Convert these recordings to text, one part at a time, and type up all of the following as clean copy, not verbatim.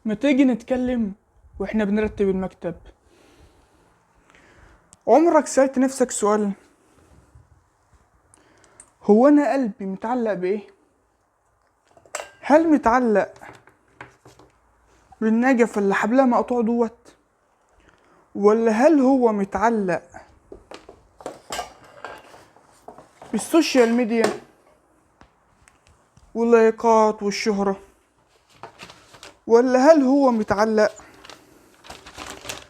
ما تيجي نتكلم واحنا بنرتب المكتب. عمرك سألت نفسك سؤال؟ هو انا قلبي متعلق بايه؟ هل متعلق بالنجف اللي حبلها مقطوع دوت، ولا هل هو متعلق بالسوشيال ميديا واللايكات والشهرة، ولا هل هو متعلق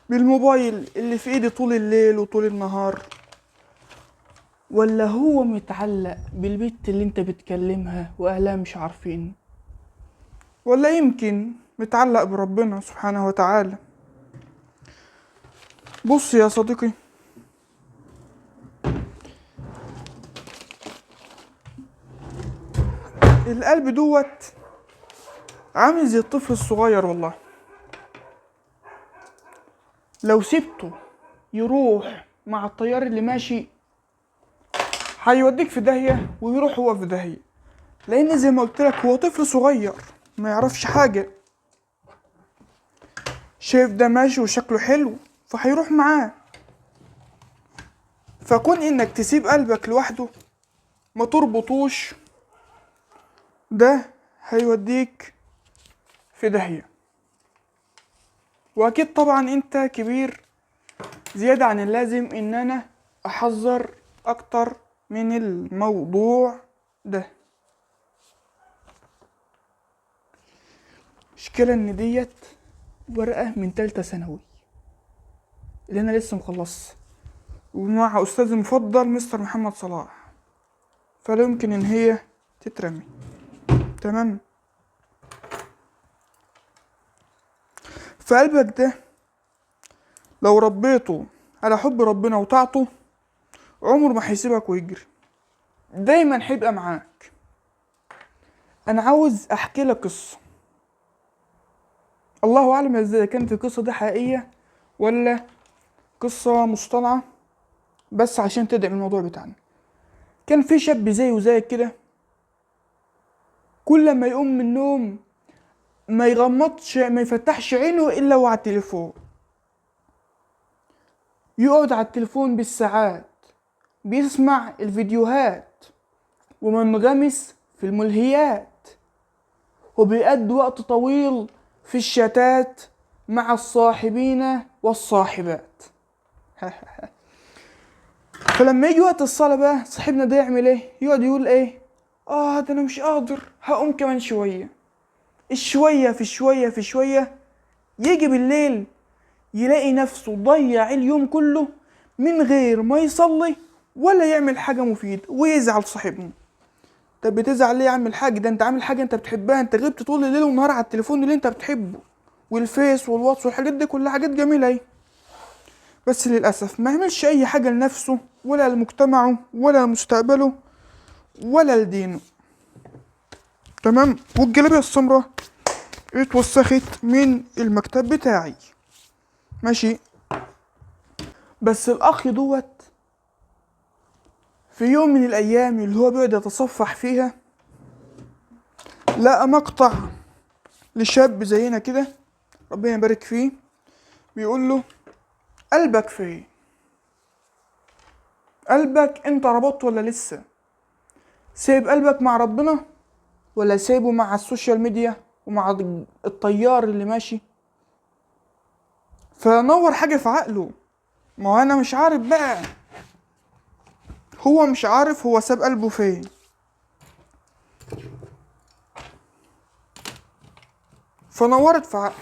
بالموبايل اللي في ايدي طول الليل وطول النهار، ولا هو متعلق بالبت اللي انت بتكلمها واهلها مش عارفين، ولا يمكن متعلق بربنا سبحانه وتعالى؟ بص يا صديقي، القلب دوت عامل زي الطفل الصغير والله. لو سبته يروح مع الطيار اللي ماشي هيوديك في داهية ويروح هو في داهية، لان زي ما قلت لك هو طفل صغير ما يعرفش حاجة، شايف ده ماشي وشكله حلو فهيروح معاه. فكون انك تسيب قلبك لوحده ما تربطوش، ده هيوديك في داهية. واكيد طبعا انت كبير زيادة عن اللازم ان انا احذر اكتر من الموضوع ده. مشكلة ان ديت ورقة من تالتة ثانوي اللي انا لسه مخلص، ومع استاذي المفضل مستر محمد صلاح، فلا يمكن ان هي تترمي. تمام؟ فقلبك ده لو ربيته على حب ربنا وطاعته عمره ما هيسيبك ويجري، دايما هيبقى معاك. انا عاوز احكي لك قصة، الله اعلم اذا كانت القصة دي حقيقية ولا قصة مصطنعة بس عشان تدعم الموضوع بتاعنا. كان في شاب زي وزيك كده، كل ما يقوم من النوم ما يغمضش ما يفتحش عينه الا وعلى التليفون، يقعد على التليفون بالساعات بيسمع الفيديوهات ومنغمس في الملهيات، وبيقضي وقت طويل في الشتات مع الصاحبين والصاحبات. فلما يجي وقت الصلاة بقى صاحبنا ده يعمل ايه؟ يقعد يقول ايه؟ ده انا مش قادر، هقوم كمان شوية. الشوية في شوية في شوية يجي بالليل يلاقي نفسه ضيع اليوم كله من غير ما يصلي ولا يعمل حاجة مفيدة، ويزعل صاحبنا. طب بتزعل ليه يا عم الحاج؟ ده انت عامل حاجة انت بتحبها، انت غبت طول الليل والنهار على التليفون اللي انت بتحبه والفيس والواتس والحاجات دي كلها حاجات جميلة اهي، بس للأسف ما يعملش أي حاجة لنفسه ولا لمجتمعه ولا لمستقبله ولا لدينه. تمام؟ والجلابية السمراء اتوسخت من المكتب بتاعي، ماشي. بس الأخ دوت في يوم من الأيام اللي هو بيقعد يتصفح فيها لقى مقطع لشاب زينا كده ربنا يبارك فيه، بيقول له قلبك فين؟ قلبك انت ربطت ولا لسه؟ سايب قلبك مع ربنا ولا سايبه مع السوشيال ميديا ومع الطيار اللي ماشي؟ فنور حاجة في عقله. ما هو انا مش عارف بقى، هو مش عارف هو ساب قلبه فين. فنورت في عقله،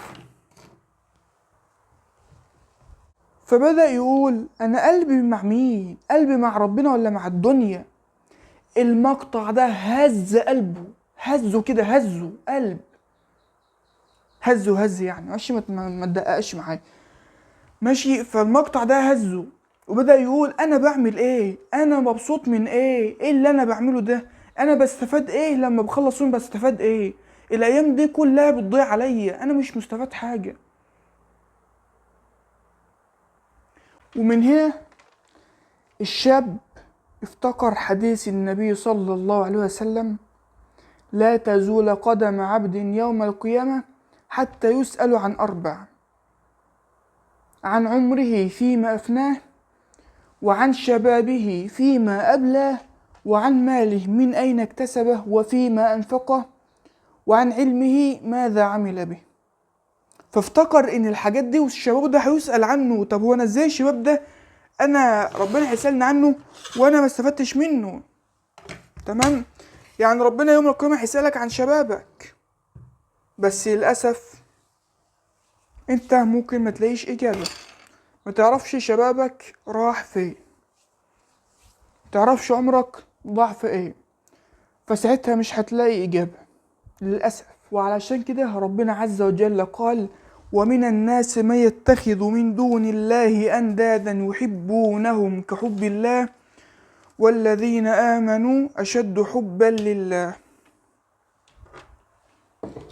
فبدأ يقول انا قلبي مع مين؟ قلبي مع ربنا ولا مع الدنيا؟ المقطع ده هز قلبه، هزه كده، هزه قلب، هز يعني ماشي، ما تدققش معايا، ماشي. فالمقطع ده هزه وبدأ يقول انا بعمل ايه؟ انا مبسوط من ايه؟ ايه اللي انا بعمله ده؟ انا بستفاد ايه لما بخلص يوم؟ بستفاد ايه؟ الايام دي كلها بتضيع عليا، انا مش مستفاد حاجة. ومن هنا الشاب افتكر حديث النبي صلى الله عليه وسلم: لا تزول قدم عبد يوم القيامة حتى يسأل عن 4: عن عمره فيما أفناه، وعن شبابه فيما أبلاه، وعن ماله من أين اكتسبه وفيما أنفقه، وعن علمه ماذا عمل به. فافتكر ان الحاجات دي والشباب ده هيسأل عنه. طب هو انا ازاي الشباب ده انا ربنا هيسألني عنه وانا ما استفدتش منه؟ تمام؟ يعني ربنا يوم القيامة هيسألك عن شبابك، بس للأسف انت ممكن ما تلاقيش اجابة، ما تعرفش شبابك راح فين، ما تعرفش عمرك ضاع في ايه، فساعتها مش هتلاقي اجابة للأسف. وعلشان كده ربنا عز وجل قال: ومن الناس من يتخذ من دون الله أندادا يحبونهم كحب الله والذين آمنوا أشد حبا لله.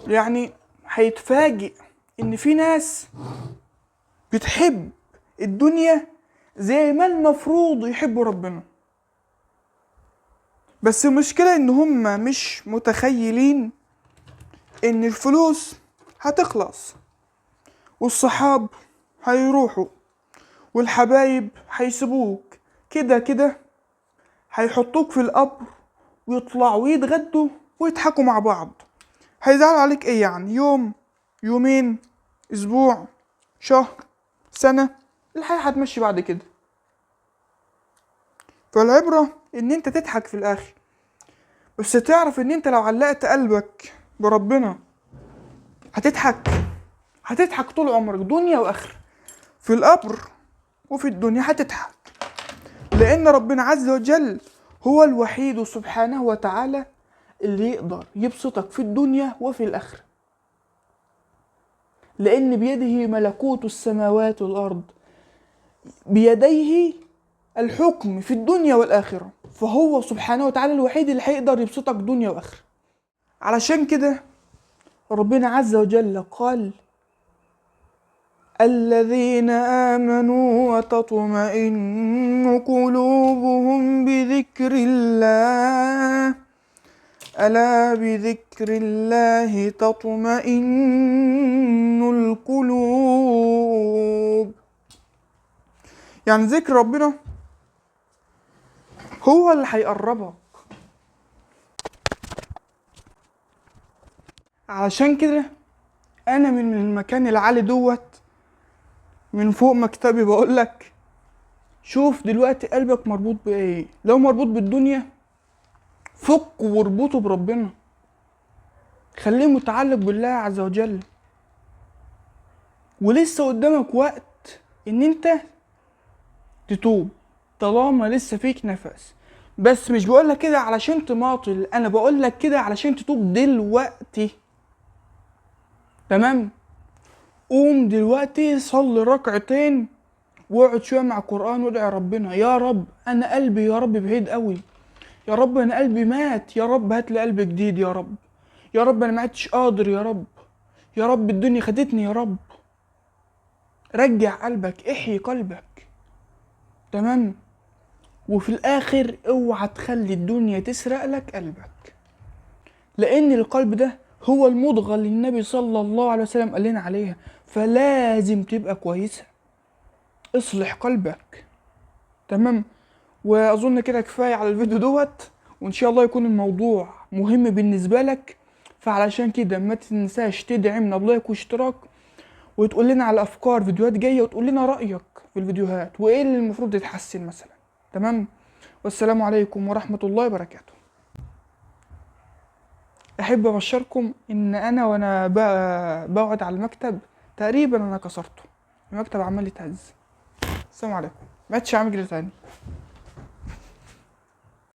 يعني هيتفاجئ إن في ناس بتحب الدنيا زي ما المفروض يحبوا ربنا، بس المشكلة إن هم مش متخيلين إن الفلوس هتخلص، والصحاب هيروحوا، والحبايب هيسيبوك، كده كده هيحطوك في القبر ويطلعوا يتغدوا ويضحكوا مع بعض. هيزعلوا عليك ايه يعني؟ يوم، يومين، اسبوع، شهر، سنة، الحياة هتمشي بعد كده. فالعبرة ان انت تضحك في الاخر، بس تعرف ان انت لو علقت قلبك بربنا هتضحك طول عمرك، دنيا واخرة، في القبر وفي الدنيا هتضحك، لان ربنا عز وجل هو الوحيد سبحانه وتعالى اللي يقدر يبسطك في الدنيا وفي الآخرة، لأن بيده ملكوت السماوات والأرض، بيديه الحكم في الدنيا والآخرة، فهو سبحانه وتعالى الوحيد اللي هيقدر يبسطك دنيا وآخرة. علشان كده ربنا عز وجل قال: الذين آمنوا وتطمئن قلوبهم بذكر الله ألا بذكر الله تطمئن القلوب. يعني ذكر ربنا هو اللي هيقربك. علشان كده أنا من المكان العالي دوت من فوق مكتبي بقولك: شوف دلوقتي قلبك مربوط بإيه. لو مربوط بالدنيا فك واربطه بربنا، خليه متعلق بالله عز وجل، ولسه قدامك وقت ان انت تتوب طالما لسه فيك نفس. بس مش بقولك كده علشان تماطل، انا بقولك كده علشان تتوب دلوقتي. تمام؟ قوم دلوقتي صلي ركعتين واقعد شويه مع القرآن وادعي ربنا: يا رب انا قلبي يا رب بعيد قوي، يا رب انا قلبي مات، يا رب هات لي قلب جديد، يا رب، يا رب انا ما عدتش قادر، يا رب، يا رب الدنيا خدتني، يا رب رجع قلبك، احيي قلبك. تمام؟ وفي الاخر اوعى تخلي الدنيا تسرق لك قلبك، لان القلب ده هو المضغة اللي النبي صلى الله عليه وسلم قال لنا عليها، فلازم تبقى كويسة، اصلح قلبك. تمام؟ واظن كده كفاية على الفيديو دوت، وان شاء الله يكون الموضوع مهم بالنسبة لك. فعلشان كده ما تنساش تدعمنا بلايك واشتراك، وتقول لنا على افكار فيديوهات جايه، وتقول لنا رايك في الفيديوهات وايه اللي المفروض يتحسن مثلا. تمام؟ والسلام عليكم ورحمه الله وبركاته. احب ابشركم ان انا وانا بقعد على المكتب تقريبا انا كسرته، المكتب عمال يتهز. السلام عليكم، ما عدتش عامل كده تاني.